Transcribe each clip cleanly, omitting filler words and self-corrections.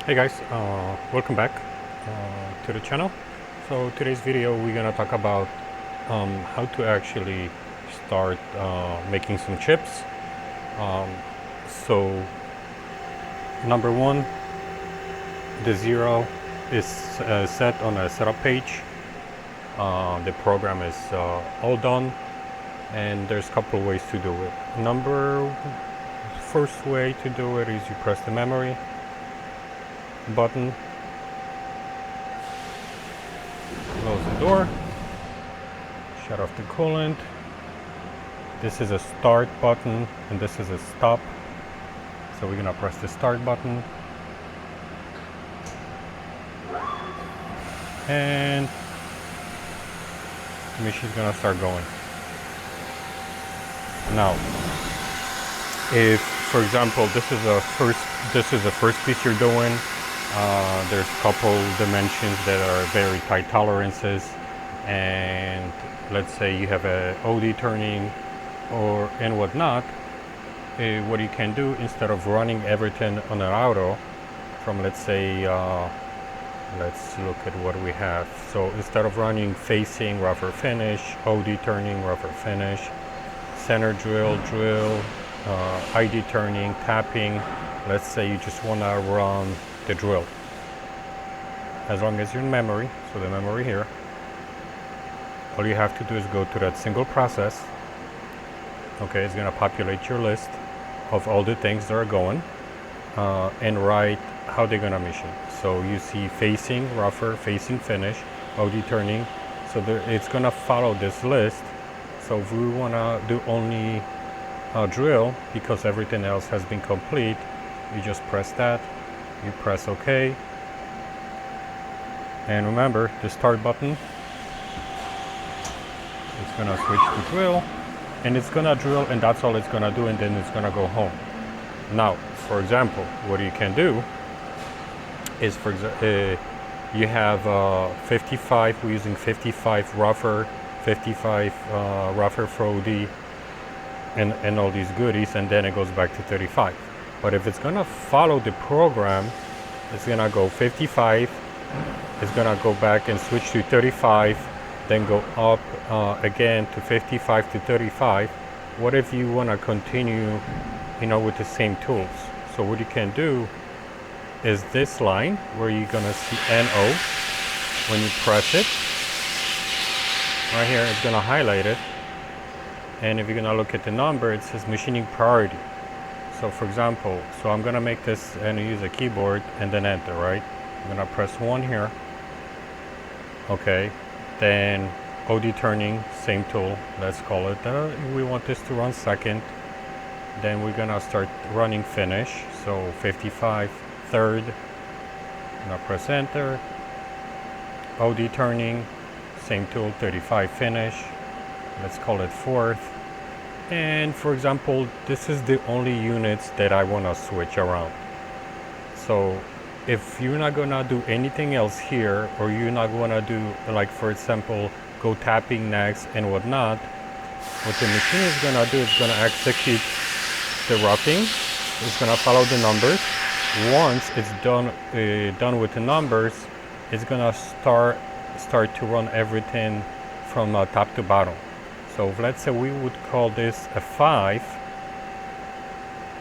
Hey guys, welcome back to the channel. So today's video we're gonna talk about how to actually start making some chips. So number one, the 0 is set on a setup page. The program is all done, and there's a couple ways to do it. First way to do it is you press the memory button, close the door, shut off the coolant. This is a start button and this is a stop. So we're gonna press the start button and the machine's gonna start going. Now, if for example this is the first piece you're doing, there's a couple dimensions that are very tight tolerances, and let's say you have a OD turning and whatnot. What you can do, instead of running everything on an auto from, let's say, let's look at what we have. So instead of running facing, rougher finish, OD turning, rougher finish, center drill, ID turning, tapping, let's say you just want to run the drill. As long as you're in memory, so the memory here, all you have to do is go to that single process. Okay, it's going to populate your list of all the things that are going and write how they're going to machine. So you see facing, rougher, facing, finish, OD turning. So it's going to follow this list. So if we want to do only drill, because everything else has been complete, you just press that, you press OK, and remember the start button. It's gonna switch to drill, and it's gonna drill, and that's all it's gonna do, and then it's gonna go home. Now, for example, what you can do is, you have 55. We're using 55 rougher, 55 rougher for OD, and all these goodies, and then it goes back to 35. But if it's gonna follow the program, it's gonna go 55, it's gonna go back and switch to 35, then go up again to 55 to 35. What if you wanna continue, with the same tools? So what you can do is this line where you're gonna see NO. When you press it, right here, it's gonna highlight it. And if you're gonna look at the number, it says machining priority. So for example, I'm gonna make this and use a keyboard and then enter, right? I'm gonna press 1 here. Okay, then OD turning, same tool, let's call it. We want this to run second. Then we're gonna start running finish. So 55, third. I'm gonna press enter. OD turning, same tool, 35 finish. Let's call it fourth. And for example, this is the only units that I want to switch around. So if you're not gonna do anything else here, or you're not gonna do, like for example, go tapping next and whatnot, what the machine is gonna do is gonna execute the roughing. It's gonna follow the numbers. Once it's done with the numbers, it's gonna start to run everything from top to bottom. So let's say we would call this a 5,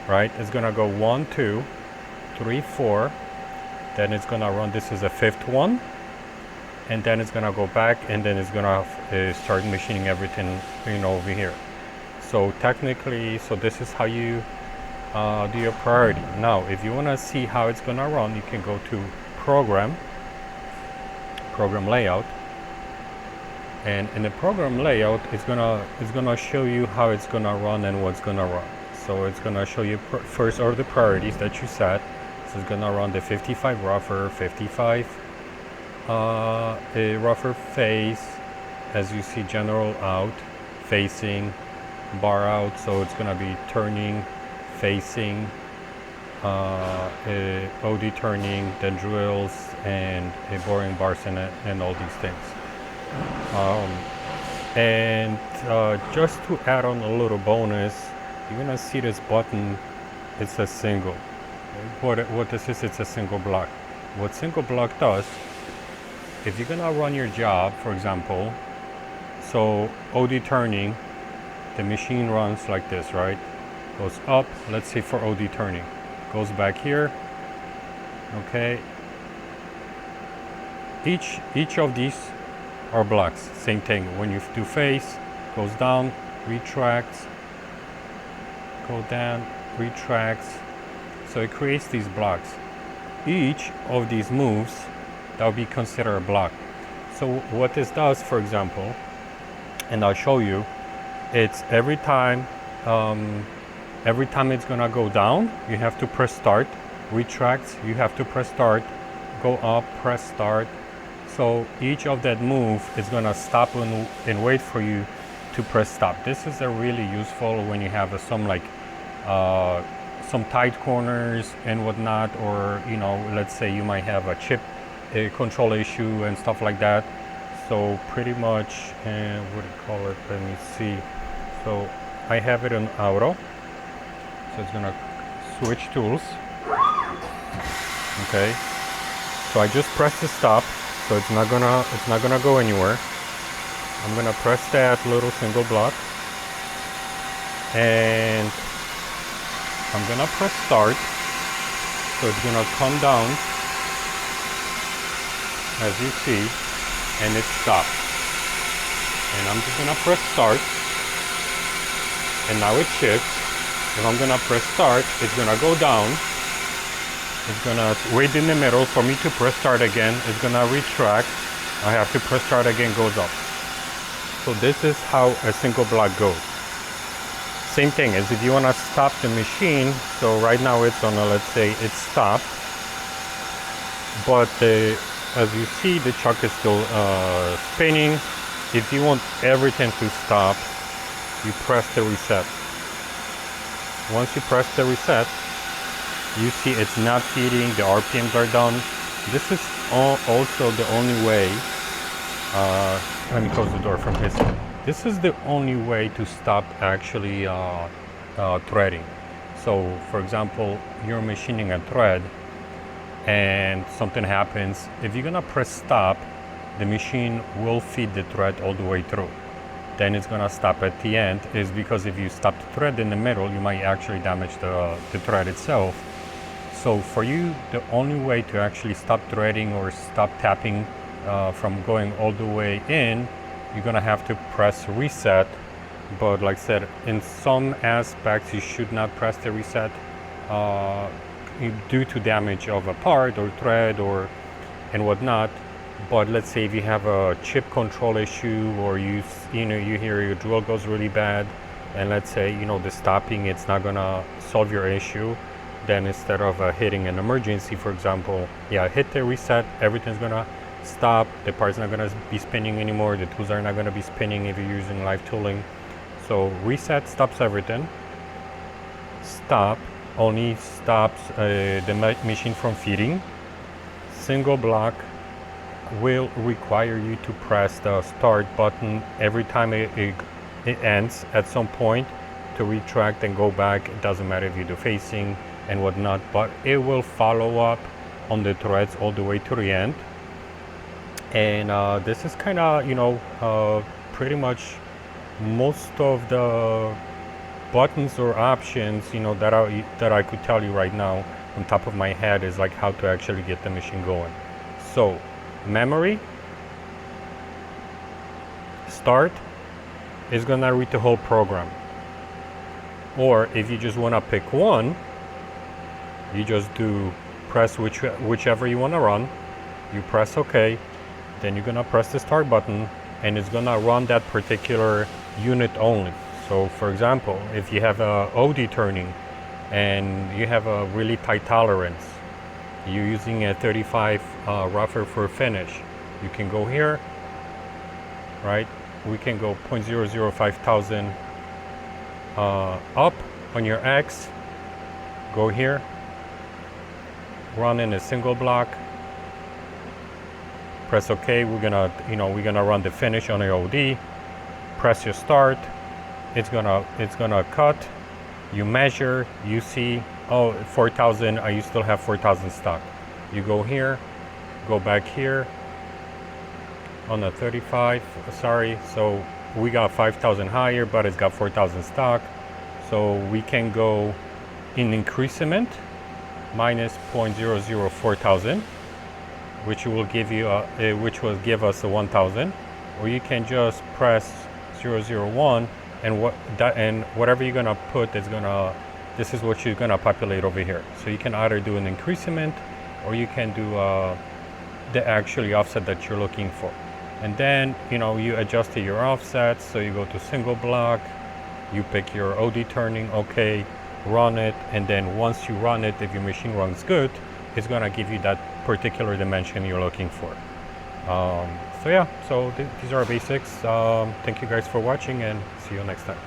right? It's gonna go 1, 2, 3, 4. Then it's gonna run, this is a 5th one. And then it's gonna go back, and then it's gonna start machining everything, over here. So technically, this is how you do your priority. Now, if you wanna see how it's gonna run, you can go to program layout. And in the program layout, it's gonna show you how it's gonna run and what's gonna run. So it's gonna show you first are the priorities that you set. So it's gonna run the 55 rougher, 55 a rougher face, as you see, general out, facing, bar out. So it's gonna be turning, facing, OD turning, then drills, and boring bars and all these things. And just to add on a little bonus, you're gonna see this button, it says single. what this is, it's a single block. What single block does, if you're gonna run your job, for example, so OD turning, the machine runs like this, right? Goes up, let's say for OD turning, goes back here, okay? Each of these are blocks, same thing. When you do face, goes down, retracts, go down, retracts. So it creates these blocks. Each of these moves, that would be considered a block. So what this does, for example, and I'll show you, it's every time it's gonna go down, you have to press start. Retracts, you have to press start. Go up, press start. So each of that move is gonna stop and wait for you to press stop. This is a really useful when you have some tight corners and whatnot, or let's say you might have a chip control issue and stuff like that. So pretty much, what do you call it? Let me see. So I have it in auto. So it's gonna switch tools. Okay. So I just press the stop. So it's not gonna go anywhere. I'm gonna press that little single block, and I'm gonna press start. So it's gonna come down, as you see, and it stops. And I'm just gonna press start, and now it shifts. If I'm gonna press start, it's gonna go down. It's gonna wait in the middle for me to press start again. It's gonna retract. I have to press start again, goes up. So this is how a single block goes. Same thing as if you wanna stop the machine. So right now it's on let's say it's stopped. But as you see, the chuck is still spinning. If you want everything to stop, you press the reset. Once you press the reset, you see it's not feeding, the RPMs are done. This is also the only way, let me close the door from his. This is the only way to stop actually threading. So for example, you're machining a thread and something happens. If you're gonna press stop, the machine will feed the thread all the way through. Then it's gonna stop at the end, is because if you stop the thread in the middle, you might actually damage the thread itself. So for you, the only way to actually stop threading or stop tapping from going all the way in, you're gonna have to press reset. But like I said, in some aspects, you should not press the reset due to damage of a part or thread and whatnot. But let's say if you have a chip control issue, or you hear your drill goes really bad, and let's say the stopping, it's not gonna solve your issue, then instead of hitting an emergency, for example, hit the reset, everything's gonna stop, the part's not gonna be spinning anymore, the tools are not gonna be spinning if you're using live tooling. So reset stops everything. Stop only stops the machine from feeding. Single block will require you to press the start button every time it ends at some point to retract and go back. It doesn't matter if you do facing and whatnot, but it will follow up on the threads all the way to the end. And this is kind of pretty much most of the buttons or options that I could tell you right now on top of my head is like how to actually get the machine going. So memory, start is gonna read the whole program. Or if you just wanna pick one, you just do press whichever you wanna run, you press OK, then you're gonna press the start button and it's gonna run that particular unit only. So for example, if you have a OD turning and you have a really tight tolerance, you're using a 35 rougher for finish, you can go here, right? We can go 0.005 thousand up on your X, go here, run in a single block, press OK. We're gonna run the finish on the OD, press your start, it's gonna cut, you measure, you see oh, 4,000, you still have 4,000 stock. You go here, go back here on the 35, sorry, so we got 5,000 higher, but it's got 4,000 stock. So we can go in increment minus 0.004,000, which will give you which will give us a 1,000, or you can just press 001 and whatever you're gonna put is gonna, this is what you're gonna populate over here. So you can either do an increment or you can do the actually offset that you're looking for. And then, you know, you adjust your offsets. So you go to single block, you pick your OD turning, okay, run it, and then once you run it, if your machine runs good, it's gonna give you that particular dimension you're looking for. So yeah, so these are basics. Thank you guys for watching, and see you next time.